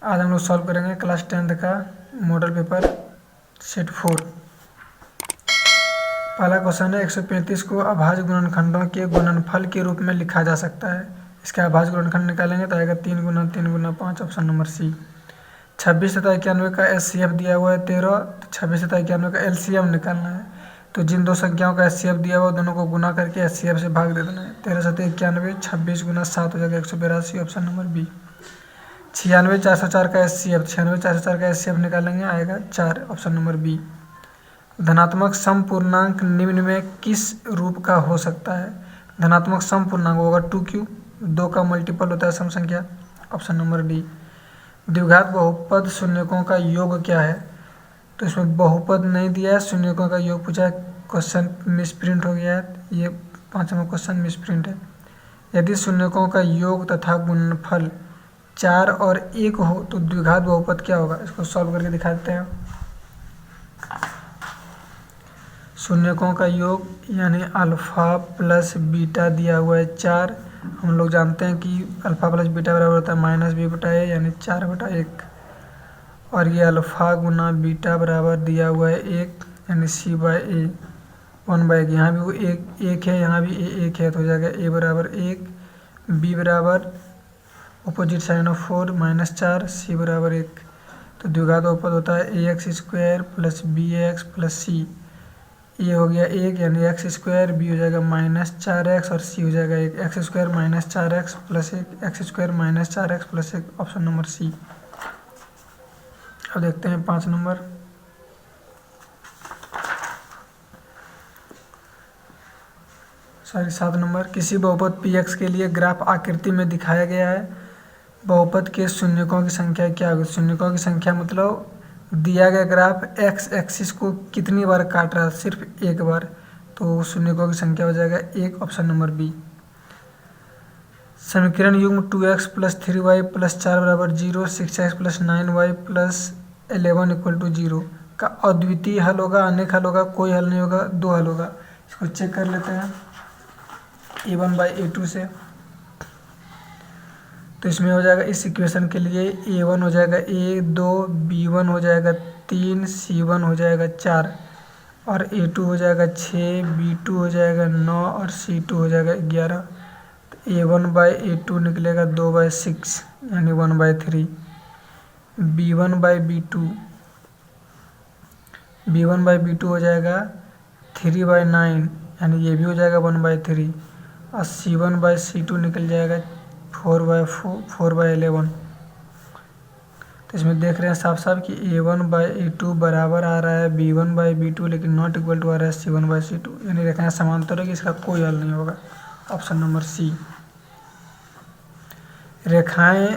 आज हम लोग सॉल्व करेंगे क्लास 10th का मॉडल पेपर सेट 4। पहला क्वेश्चन है 135 को अभाज्य गुणनखंडों के गुणनफल के रूप में लिखा जा सकता है। इसका अभाज्य गुणनखंड निकालेंगे तो आएगा 3 गुना 3 गुना 5, ऑप्शन नंबर सी। 26 तथा 91 का एचसीएफ दिया हुआ है 13, तो 26 तथा 91 का एलसीएम निकालना है। तो जिन दो संख्याओं का एचसीएफ दिया हुआ दोनों को गुना करके एचसीएफ से भाग दे देना है। 13 7 91, 26 गुना 7 हो जाएगा 182, ऑप्शन नंबर बी। 96 404 का एचसीएफ, 96 404 का एचसीएफ निकालेंगे आएगा 4, ऑप्शन नंबर बी। धनात्मक समपूर्णांक निम्न में किस रूप का हो सकता है? धनात्मक समपूर्णांक होगा 2q, 2 का मल्टीपल होता है सम संख्या, ऑप्शन नंबर डी। द्विघात बहुपद शून्यकों का योग क्या है? तो इसमें बहुपद नहीं दिया है, शून्यकों का योग पूछा है। क्वेश्चन मिसप्रिंट हो गया है, ये 5वां क्वेश्चन मिसप्रिंट है। यदि शून्यकों का योग तथा गुणनफल 4 और 1 हो तो द्विघात बहुपद क्या होगा? इसको सॉल्व करके दिखाते हैं। शून्यकों का योग यानी अल्फ़ा प्लस बीटा दिया हुआ है 4। हम लोग जानते हैं कि अल्फ़ा प्लस बीटा बराबर होता है -b/a यानी 4/1। और ये अल्फ़ा गुना बीटा बराबर दिया हुआ है 1 यानी c/a 1/1। यहाँ भी वो एक है, यहाँ भी a 1 है, तो हो जाएगा a बराबर 1, b बराबर अपोजिट साइन ऑफ 4 -4, c बराबर 1। तो द्विघात बहुपद होता है ax² plus bx plus c। ये हो गया 1 यानी x², b हो जाएगा -4x और c हो जाएगा 1, x² -4x plus 1, x² -4x plus 1, option number C. अब देखते हैं 5 नंबर। Sorry 7 number. किसी बहुपद px के लिए ग्राफ आकृति में दिखाया गया है। बहुपद के शून्यकों की संख्या क्या होगी? शून्यकों की संख्या मतलब दिया गया ग्राफ x एक्सिस को कितनी बार काट रहा है? सिर्फ एक बार, तो शून्यकों की संख्या हो जाएगा 1, ऑप्शन नंबर बी। समीकरण युग्म 2x प्लस 3y प्लस 4 बराबर 0, 6x plus 9y plus 11 equal to 0 का अद्वितीय हल होगा, अनेक हल होगा, कोई हल नहीं होगा, दो हल होगा। इसको चेक कर लेते हैं a1/a2 से। तो इसमें हो जाएगा इस इक्वेशन के लिए a1 हो जाएगा 1, 2, b1 हो जाएगा 3, c1 हो जाएगा 4 और a2 हो जाएगा 6, b2 हो जाएगा 9 और c2 हो जाएगा 11। तो a1/a2 निकलेगा 2/6 यानी 1/3। b1/b2 हो जाएगा 3/9 यानी ये भी हो जाएगा 1/3 और c1/c2 निकल जाएगा 4/11। तो इसमें देख रहे हैं साफ साफ कि a1/a2 बराबर आ रहा है b1/b2 लेकिन नॉट इक्वल टू आ रहा है c1/c2, यानी रेखाएं समांतर है कि इसका कोई हल नहीं होगा, ऑप्शन नंबर सी। रेखाएं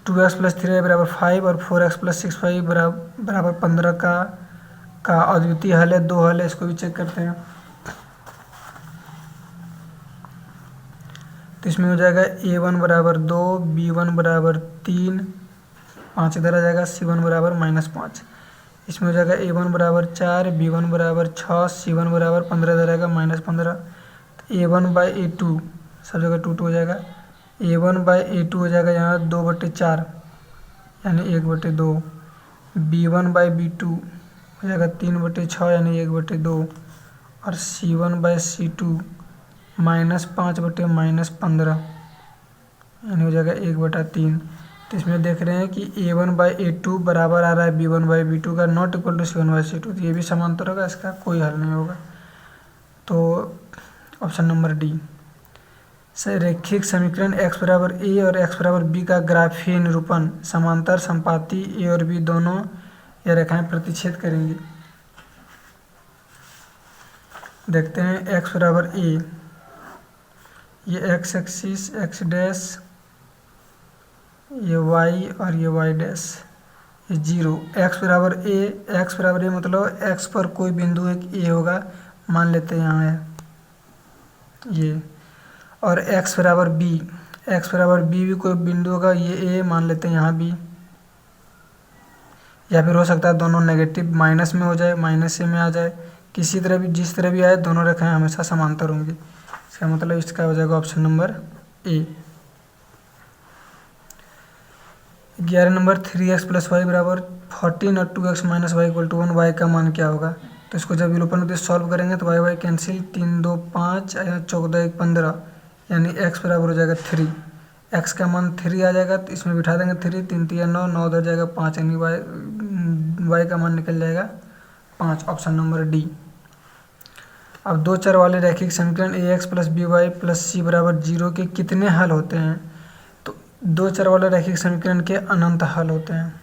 2x प्लस 3y बराबर 5 और 4x प्लस 6y बराबर 15 का अद्वितीय हल है, दो हल है, इसको भी चेक करते हैं। तो इसमें हो जाएगा a1 बराबर 2, b1 बराबर 3, 5 इधर आ जाएगा, c1 बराबर -5। इसमें हो जाएगा a1 बराबर 4, b1 बराबर 6, c1 बराबर 15 इधर आएगा -15। तो a1/a2 सब जगह 2 हो जाएगा। a1/a2 हो जाएगा यहाँ 2/4 यानी 1/2। b1/b2 हो जाएगा 3/6 यानी 1/2 और c1/c2 -5/-15 यानी हो जाएगा 1/3। तो इसमें देख रहे हैं कि a1/a2 बराबर आ रहा है b1/b2 का, नॉट इक्वल टू c1/c2, तो ये भी समांतर होगा, इसका कोई हल नहीं होगा, तो ऑप्शन नंबर डी। रैखिक समीकरण x बराबर a और x बराबर b का ग्राफीय निरूपण। समांतर संपाती a और b दोनों ये रेखाएं प्रतिच्छेद करेंगी। देखते हैं x बराबर a, ये x एक्सिस x डैश, ये y और ये y डैश, ये 0। x बराबर a मतलब x पर कोई बिंदु एक a होगा, मान लेते हैं यहाँ है ये। और x बराबर b भी कोई बिंदु होगा, ये a मान लेते हैं यहाँ b। या फिर हो सकता है दोनों नेगेटिव माइनस में हो जाए, माइनस से में आ जाए, किसी तरह भी जिस तरह भी आए दोनों रेखाएं हमेशा समांतर होंगी। इसका मतलब इसका हो जाएगा option number A. 11 number 3x plus Y बराबर 14 और 2x minus Y equal to 1, Y का मान क्या होगा? तो इसको जब विलोपन उद्देश्य सॉल्व करेंगे तो वाई वाई कैंसिल, 3 2 5, 14 1 15, यानी x बराबर हो जाएगा 3। x का मान 3 आ जाएगा तो इसमें बिठा देंगे 3, 3 3 9, 9 उधर जाएगा 5, यानी y का मान निकल जाएगा 5, ऑप्शन नंबर डी। अब दो चर वाले रैखिक समीकरण ax plus b y plus c बराबर 0 के कितने हल होते हैं? तो दो चर वाले रैखिक समीकरण के अनंत हल होते हैं।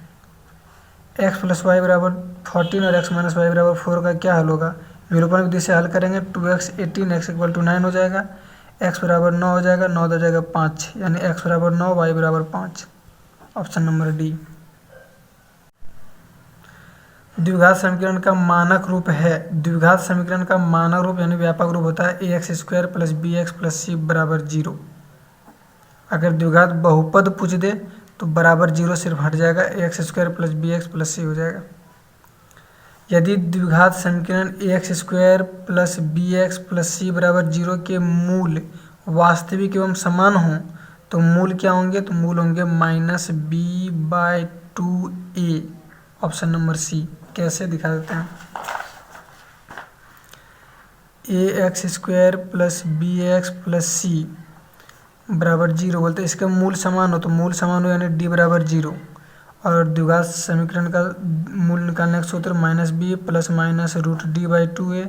x प्लस वाई बराबर 14 और x माइनस वाई बराबर 4 का क्या हल होगा? विलोपन विधि से हल करेंगे 2x 18, x इक्वल टू 9 हो जाएगा, x बराबर 9 हो जाएगा, 9 हो जाएगा 5, यानी x बराबर 9, y बराबर 5, ऑप्शन नंबर डी। द्विघात समीकरण का मानक रूप है, द्विघात समीकरण का मानक रूप यानी व्यापक रूप होता है ax square plus b x plus c बराबर 0। अगर द्विघात बहुपद पूछ दे तो बराबर 0 सिर्फ हट जाएगा, ax square plus b x plus c हो जाएगा। यदि द्विघात समीकरण ax square plus b x plus c बराबर 0 के मूल वास्तविक एवं समान हों तो मूल क्या होंगे? तो मूल होंगे -b/2a, ऑप्शन नंबर सी। कैसे दिखा देते हैं? ax square plus b x plus c बराबर 0 बोलते हैं, इसके मूल समान हो तो मूल समान हो यानी d बराबर 0। और द्विघात समीकरण का मूल निकालने का सूत्र -b plus minus √d/2a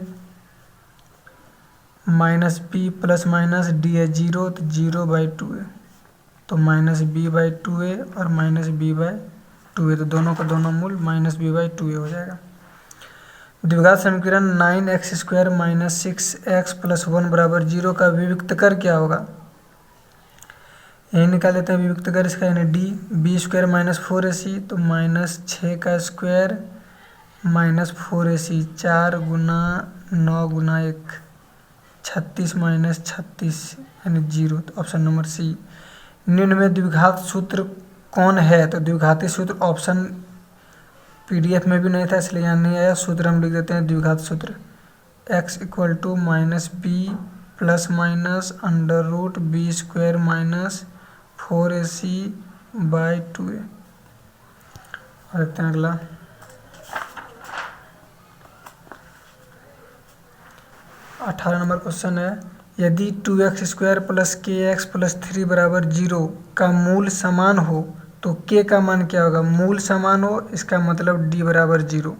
-b plus minus d है 0 तो 0/2a, तो -b/2a और -b/2a, तो दोनों का दोनों मूल -b/2a हो जाएगा। द्विघात समीकरण 9x square minus 6x plus 1 बराबर 0 का विविक्त कर क्या होगा? यही निकाल लेते हैं विविक्त कर इसका, यानी D. B square minus 4ac तो -6 का स्क्वायर माइनस 4ac, 4 गुना 9 गुना 1, 36 माइनस 36 यानी 0, तो ऑप्शन नंबर सी। निम्न में द्विघात सूत्र कौन है? तो द्विघाती सूत्र ऑप्शन पीडीएफ में भी नहीं था इसलिए यहाँ नहीं आया, सूत्र हम लिख देते हैं द्विघात सूत्र x equal to -b plus minus √b square minus 4ac/2a। और देखते हैं अगला, अठारह नंबर क्वेश्चन है, यदि 2x square plus kx plus 3 बराबर 0 का मूल समान हो तो k का मान क्या होगा? मूल समान हो इसका मतलब d बराबर 0,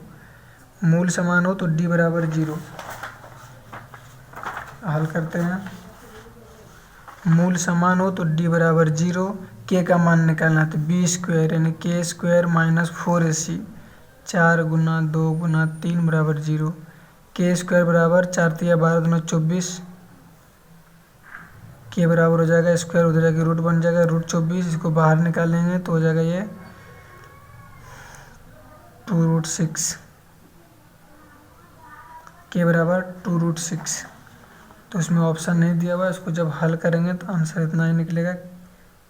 मूल समान हो तो d बराबर 0। हल करते हैं, मूल समान हो तो d बराबर 0, k का मान निकालना है तो b स्क्वायर यानी k स्क्वायर माइनस 4ac, 4 गुना 2 गुना 3 बराबर 0, k स्क्वायर बराबर 4 3 12 दूना 24, k बराबर हो जाएगा स्क्वायर उधर जाके रूट बन जाएगा √24, इसको बाहर निकालेंगे तो हो जाएगा ये 2√6, k बराबर 2√6। तो इसमें ऑप्शन नहीं दिया हुआ, इसको जब हल करेंगे तो आंसर इतना ही निकलेगा,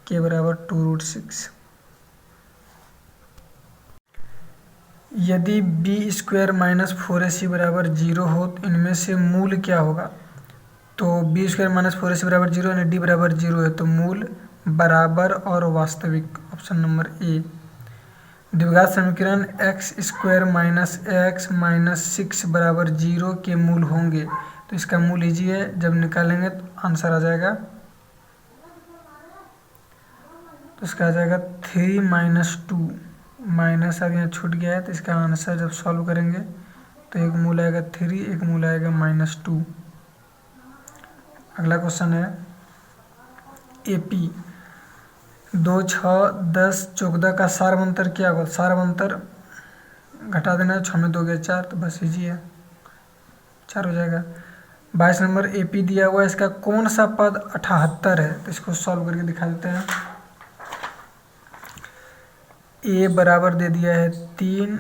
k बराबर 2√6। यदि बी स्क्वायर माइनस 4ac बराबर 0 हो तो इनमें से मूल क्या होगा? तो बी स्क्वायर माइनस 4ac बराबर 0 यानी डी बराबर 0 है तो मूल बराबर और वास्तविक, ऑप्शन नंबर ए। द्विघात समीकरण x square minus x minus 6 बराबर 0 के मूल होंगे तो इसका मूल इजी है, जब निकालेंगे तो आंसर आ जाएगा, तो इसका आ जाएगा 3 माइनस 2, माइनस अब यहाँ छूट गया है तो इसका आंसर जब सॉल्व करेंगे तो एक मूल आएगा 3, एक मूल आएगा -2। अगला क्वेश्चन है एपी 2 6 10 14 का सारवंतर क्या होगा? सारवंतर घटा देना है, 6 में 2 गया 4, तो बस इजी है, 4 हो जाएगा। 22 नंबर एपी दिया हुआ है, इसका कौन सा पद 78 है? तो इसको सॉल्व करके दिखा देते हैं। ए बराबर दे दिया है 3,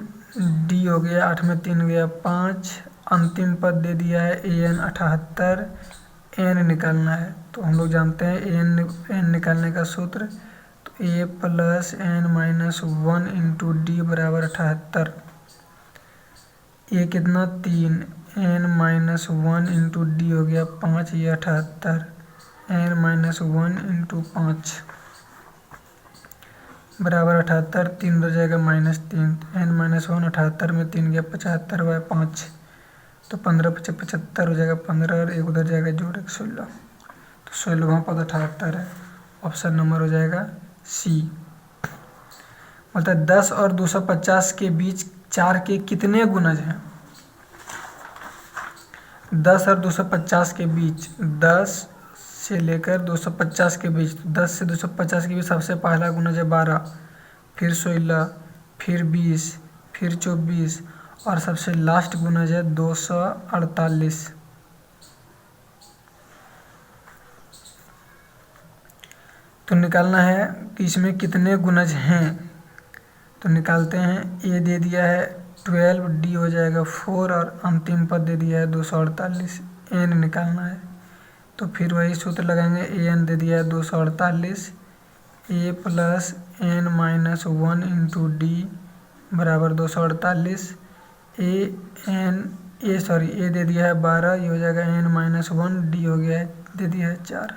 डी हो गया 8 में 3 गया 5, अंतिम पद दे दिया है an 78, एन निकालना है तो हम लोग जानते हैं एन निकालने का सूत्र, तो a plus n minus 1 into d बराबर 78, ए कितना 3, n माइनस 1 इंटू डी हो गया 5, ये 78, n माइनस 1 इंटू 5 बराबर 78, 3 हो जाएगा -3, n-1 78 में 3 गया 75 हुआ 5, तो 15 × 75 हो जाएगा 15 और एक उधर जाएगा जोड़ 16, तो 16वां पद 78 है। ऑप्शन नंबर हो जाएगा सी। मतलब 10 और 250 के बीच 4 के कितने गुणज हैं? 10 और 250 के बीच, 10 से लेकर 250 के बीच, 10 से 250 के बीच सबसे पहला गुणज है 12, फिर 16, फिर 20, फिर 24 और सबसे लास्ट गुणज है 248। तो निकालना है कि इसमें कितने गुणज हैं। तो निकालते हैं। ए दे दिया है 12, डी हो जाएगा 4 और अंतिम पद दे दिया है 248। एन निकालना है तो फिर वही सूत्र लगाएंगे। ए एन दे दिया है 248, a plus n minus 1 into d बराबर 248। ए दे दिया है 12, ये हो जाएगा एन माइनस 1, डी हो गया है दे दिया है 4,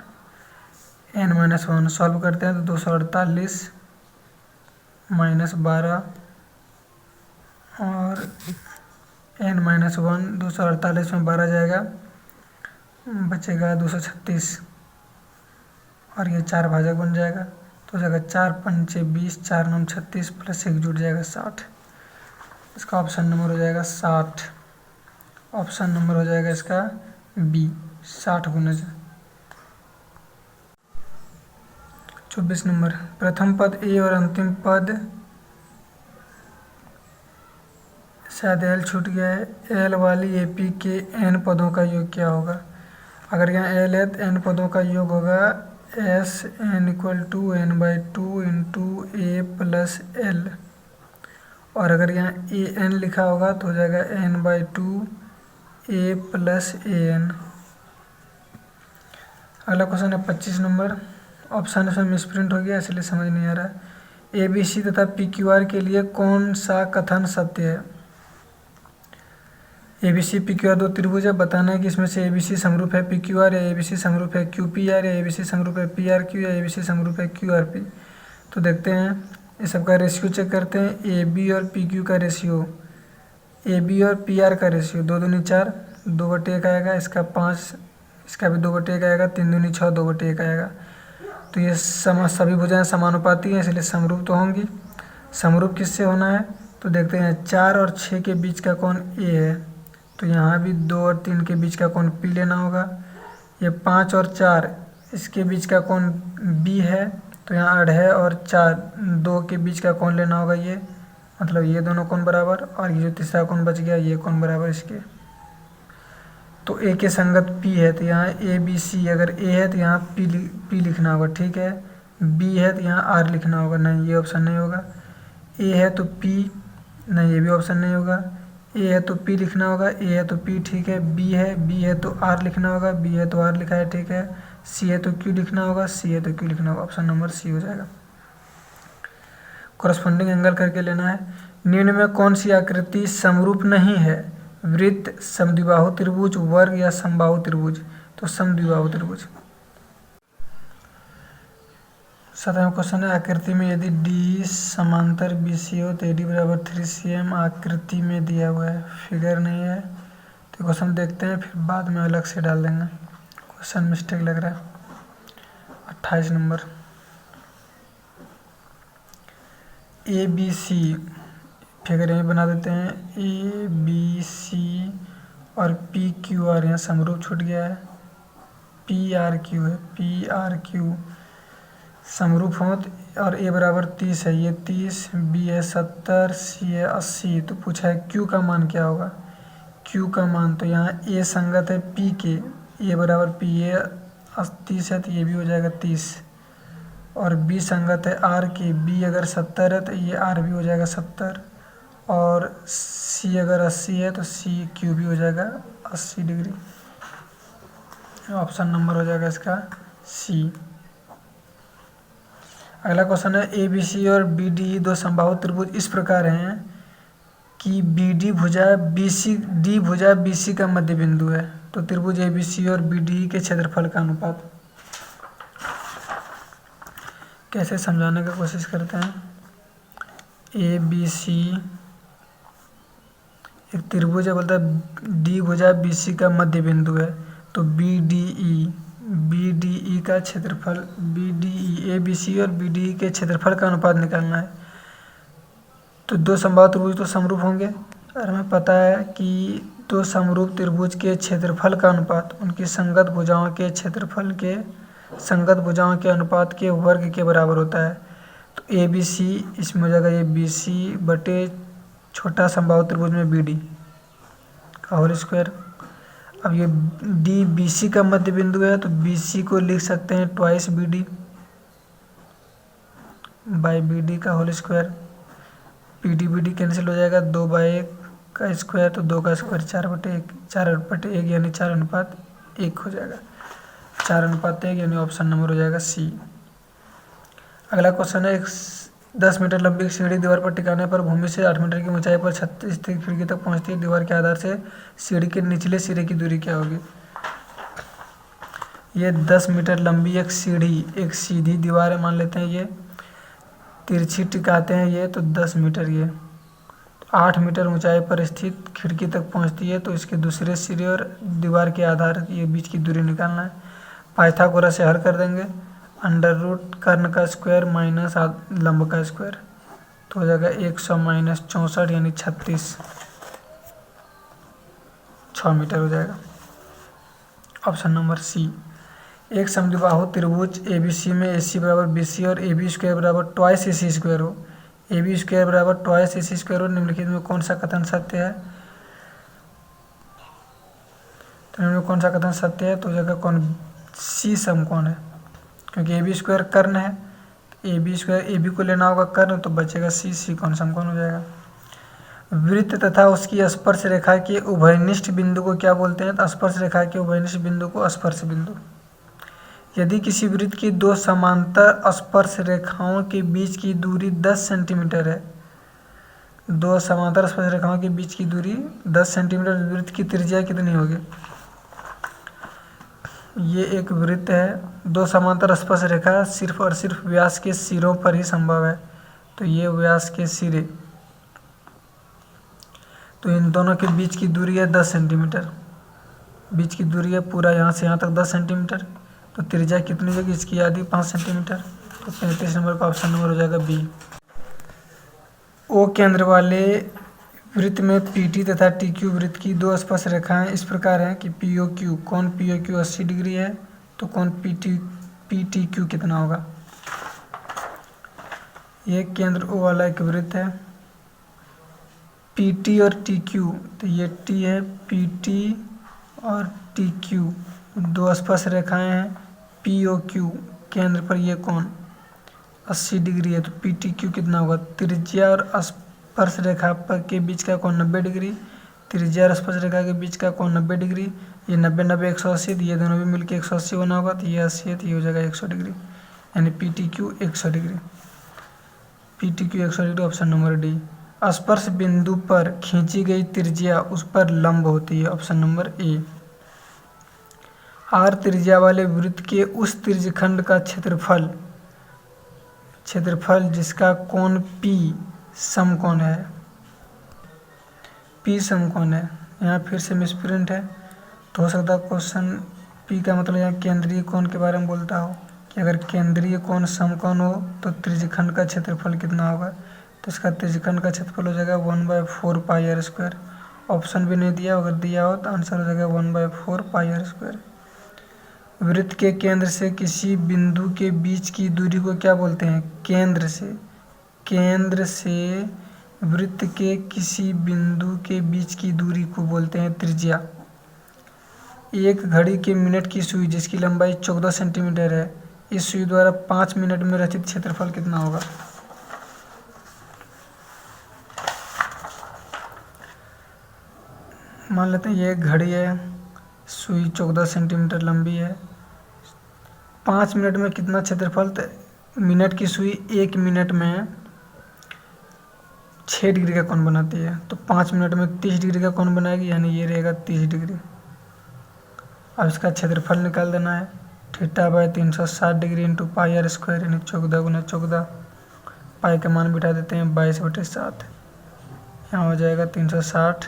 एन माइनस 1 सॉल्व करते हैं तो 248 -12 और n माइनस 1, 248 में 12 जाएगा, बचेगा 236 और ये 4 भाजक बन जाएगा। तो हो जाएगा 4 पंचे 20, 4 9 36 प्लस 1 जुड़ जाएगा 60। इसका ऑप्शन नंबर हो जाएगा 60। ऑप्शन नंबर हो जाएगा इसका बी, 60 गुणज। 24 नंबर, प्रथम पद ए और अंतिम पद शायद एल छूट गया है। एल वाली एपी के एन पदों का योग क्या होगा? अगर यहाँ एल है तो एन पदों का योग होगा S N equal to n/2 into A plus L, और अगर यहाँ ए एन लिखा होगा तो हो जाएगा n/2 A plus A N. अगला क्वेश्चन है 25 नंबर। ऑप्शन इसमें मिसप्रिंट हो गया इसलिए समझ नहीं आ रहा है। ए बी सी तथा पी क्यू आर के लिए कौन सा कथन सत्य है? A B C P Q R दो त्रिभुज है, बताना है कि इसमें से ए बी सी समरूप है पी क्यू आर, या ए बी सी समरूप है क्यू पी आर, या ए बी सी समरूप है पी आर क्यू, या ए बी सी समरूप है क्यू आर पी। तो देखते हैं, इस सब का रेशियो चेक करते हैं। ए बी और पी क्यू का रेशियो, ए बी और पी आर का रेशियो 2 दूनी 4, 2/1 आएगा, इसका 5, इसका भी 2/1 आएगा, 3 दूनी 6, 2/1 आएगा। तो ये सभी भुजाएं समानुपाती हैं इसलिए समरूप तो होंगी। समरूप किससे होना है? तो देखते हैं 4 और 6 के बीच का कोण ए है, तो यहाँ भी 2 और 3 के बीच का कोण पी लेना होगा। ये 5 और 4 इसके बीच का कोण बी है, तो यहाँ 2.5 और 4 2 के बीच का कोण लेना होगा, ये मतलब ये दोनों कोण बराबर, और ये जो तीसरा कोण बच गया ये कोण बराबर इसके। तो ए के संगत पी है तो यहाँ ए बी सी, अगर ए है तो यहाँ पी लिखना होगा, ठीक है। बी है तो यहाँ आर लिखना होगा, नहीं ये ऑप्शन नहीं होगा। ए है तो पी, नहीं ये भी ऑप्शन नहीं होगा। ए है तो पी लिखना होगा, ए है तो पी, ठीक है। बी है तो आर लिखना होगा, बी है तो आर लिखा है, ठीक है। सी है तो क्यू लिखना होगा, सी है तो क्यू लिखना होगा, ऑप्शन नंबर सी हो जाएगा। कॉरस्पॉन्डिंग एंगल करके लेना है। निम्न में कौन सी आकृति समरूप नहीं है? वृत्त, समद्विबाहु त्रिभुज, वर्ग या समबाहु त्रिभुज? तो समद्विबाहु त्रिभुज। 7वां क्वेश्चन है, आकृति में यदि डी समांतर बी सी हो तो AD बराबर 3 cm आकृति में दिया हुआ है, फिगर नहीं है। तो क्वेश्चन देखते हैं फिर बाद में अलग से डाल देंगे, क्वेश्चन मिस्टेक लग रहा है। 28 number, A B C figure यहीं बना देते हैं। ए बी सी और पी क्यू आर, यहाँ समरूप छूट गया है, पी आर क्यू है, पी आर क्यू समरूप हो, और ए बराबर 30 है, ये 30, बी है 70, सी है 80। तो पूछा है क्यू का मान क्या होगा? क्यू का मान, तो यहाँ ए संगत है पी के, ए बराबर पी, ए 30 है तो ये भी हो जाएगा 30, और बी संगत है आर के, बी अगर 70 है तो ये आर भी हो जाएगा 70, और सी अगर 80 है तो सी क्यू भी हो जाएगा 80 डिग्री। ऑप्शन नंबर हो जाएगा इसका सी। अगला क्वेश्चन है, ए बी सी और बी डी दो समबाहु त्रिभुज इस प्रकार हैं कि बी डी भुजा डी भुजा बी सी का मध्य बिंदु है। तो त्रिभुज ए बी सी और बी डी के क्षेत्रफल का अनुपात कैसे समझाने का कोशिश करते हैं। ABC एक त्रिभुज है, बोलता है डी भुजा BC का मध्य बिंदु है, तो BDE का क्षेत्रफल, BDE ABC और BDE के क्षेत्रफल का अनुपात निकालना है। तो दो समबाहु त्रिभुज तो समरूप होंगे, और हमें पता है कि दो समरूप त्रिभुज के क्षेत्रफल का अनुपात उनकी संगत भुजाओं के क्षेत्रफल के संगत भुजाओं के अनुपात के वर्ग के बराबर होता है। तो ABC इसमें हो जाएगा ये BC बटे छोटा समबाहु त्रिभुज में BD का होल स्क्वायर। अब ये D BC का मध्य बिंदु है, तो BC को लिख सकते हैं ट्वाइस BD बाई BD का होल स्क्वायर। BD कैंसिल हो जाएगा, 2/1 का स्क्वायर, तो 2 का स्क्वायर 4/1 यानी 4:1 हो जाएगा, 4:1 यानी ऑप्शन नंबर हो जाएगा C। अगला क्वेश्चन है, 10 मीटर लंबी सीढ़ी दीवार पर टिकाने पर भूमि से 8 मीटर की ऊंचाई पर 36 खिड़की तक पहुंचती है। दीवार के आधार से सीढ़ी के निचले सिरे की दूरी क्या होगी? ये 10 मीटर लंबी एक सीढ़ी, एक सीधी दीवार है, मान लेते हैं ये तिरछी टिकाते हैं ये, तो 10 मीटर, ये 8 मीटर ऊंचाई पर स्थित खिड़की तक पहुंचती है, तो इसके दूसरे सिरे और दीवार के आधार ये बीच की दूरी निकालना है। पाइथागोरस से हल कर देंगे, अंडर रूट कर्ण का स्क्वायर माइनस लंब का स्क्वायर, तो हो जाएगा 100 माइनस 64 यानी 36, 6 मीटर हो जाएगा, ऑप्शन नंबर C। एक समद्विबाहु त्रिभुज ABC में AC बराबर BC और AB स्क्वायर बराबर ट्वाइस AC स्क्वायर हो, AB स्क्वायर बराबर ट्वाइस AC स्क्वायर हो, निम्नलिखित में कौन सा कथन सत्य है? तो निम्नलिखित कौन सा कथन सत्य है? तो हो जाएगा कौन, C समकोण है, क्योंकि AB स्क्वायर कर्ण है, AB स्क्वायर AB को लेना होगा कर्ण, तो बचेगा C कौन समकोण हो जाएगा। वृत्त तथा उसकी स्पर्श रेखा के उभयनिष्ठ बिंदु को क्या बोलते हैं? तो स्पर्श रेखा के उभयनिष्ठ बिंदु को स्पर्श बिंदु। यदि किसी वृत्त की दो समांतर स्पर्श रेखाओं के बीच की दूरी 10 सेंटीमीटर है, दो समांतर स्पर्श रेखाओं के बीच की दूरी 10 सेंटीमीटर, वृत्त की त्रिज्या कितनी होगी? ये एक वृत्त है, दो समांतर स्पर्श रेखा सिर्फ और सिर्फ व्यास के सिरों पर ही संभव है, तो ये व्यास के सिरे, तो इन दोनों के बीच की दूरी है 10 सेंटीमीटर, बीच की दूरी है पूरा यहाँ से यहाँ तक 10 सेंटीमीटर, तो त्रिज्या कितनी होगी इसकी? आधी 5 सेंटीमीटर, तो 35 नंबर का ऑप्शन नंबर हो जाएगा B। O केंद्र वाले वृत्त में PT तथा TQ वृत्त की दो स्पर्श रेखाएं इस प्रकार हैं कि POQ, कौन POQ 80 डिग्री है, तो कौन PTQ कितना होगा? ये केंद्र O वाला एक वृत्त है, PT और TQ, तो ये T है, PT और TQ दो स्पर्श रेखाएं हैं, POQ केंद्र पर ये कौन 80 डिग्री है, तो PTQ कितना होगा? त्रिज्या और स्पर्श रेखा पर के बीच का कोण 90 डिग्री, त्रिज्या और स्पर्श रेखा के बीच का कोण 90 डिग्री, ये 90 90 180, ये दोनों भी मिलकर 180 बना होगा, तो ये 80 है, तो ये हो जाएगा 100 डिग्री, यानी PTQ 100 degree, PTQ 100 degree, option number D। स्पर्श बिंदु पर खींची गई त्रिज्या उस पर लंब होती है, ऑप्शन नंबर A। R त्रिज्या वाले वृत्त के उस त्रिज्यखंड का क्षेत्रफल जिसका कोण P समकोण है, P समकोण है, यहाँ फिर से मिसप्रिंट है, तो हो सकता है क्वेश्चन P का मतलब यहाँ केंद्रीय कोण के बारे में बोलता हो कि अगर केंद्रीय कोण समकोण हो तो त्रिज्यखंड का क्षेत्रफल कितना होगा, तो इसका त्रिज्यखंड का क्षेत्रफल हो जाएगा 1/4 पाई r स्क्वायर। ऑप्शन भी नहीं दिया, अगर दिया हो तो आंसर हो जाएगा 1/4 पाई r स्क्वायर। वृत्त के केंद्र से किसी बिंदु के बीच की दूरी को क्या बोलते हैं? केंद्र से वृत्त के किसी बिंदु के बीच की दूरी को बोलते हैं त्रिज्या। एक घड़ी के मिनट की सुई जिसकी लंबाई 14 सेंटीमीटर है, इस सुई द्वारा 5 मिनट में रचित क्षेत्रफल कितना होगा? मान लेते हैं ये एक घड़ी है, सुई 14 सेंटीमीटर लंबी है, 5 मिनट में कितना क्षेत्रफल? मिनट की सुई 1 मिनट में 6 डिग्री का कोण बनाती है, तो 5 मिनट में 30 डिग्री का कोण बनाएगी, यानी ये रहेगा 30 डिग्री। अब इसका क्षेत्रफल निकाल देना है, θ/360 degree into pi r square, यानी 14 × 14 पाई का मान बिठा देते हैं 22/7। यहाँ हो जाएगा 360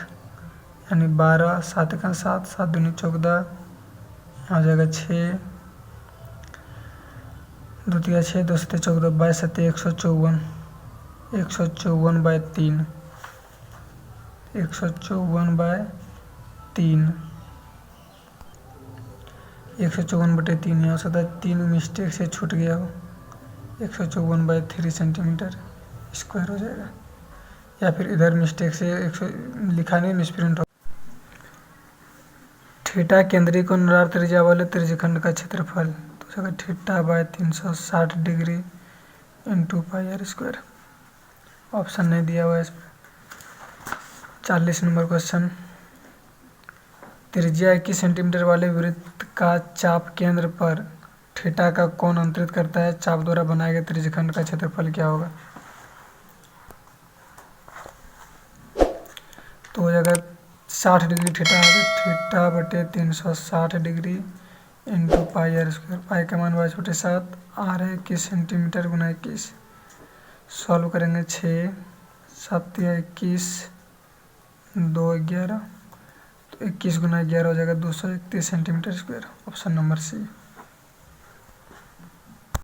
यानी 12, 7 का 7, 7 दूनी 14, यहाँ हो जाएगा 6, द्वितीय 6, 2 7 14, 22 7 154, 154/3, 154/3, 154/3। यहाँ हो सकता है 3 मिस्टेक से छूट गया हो, 154/3 सेंटीमीटर स्क्वायर हो जाएगा, या फिर इधर मिस्टेक से 100 लिखा नहीं, मिसप्रिंट हो। थीटा केंद्रीय को अनुरार त्रिज्या वाले त्रिज्यखंड का क्षेत्रफल, तो जगह θ/360 इंटू πr²। ऑप्शन नहीं दिया हुआ है इसमें। 40 नंबर क्वेश्चन, त्रिज्या 21 सेंटीमीटर वाले वृत्त का चाप केंद्र पर थीटा का कोण अंतरित करता है, चाप द्वारा बनाए गए त्रिज्यखंड का क्षेत्रफल क्या होगा? तो हो जाएगा 60 डिग्री थीटा, θ/360 इंटू πr²। पाई का मान 22/7, आर है 21 सेंटीमीटर गुना 21। सॉल्व करेंगे 6, 7 या 21, 2 11, तो 21 गुना 11 हो जाएगा 231 सेंटीमीटर स्क्वायर। ऑप्शन नंबर सी।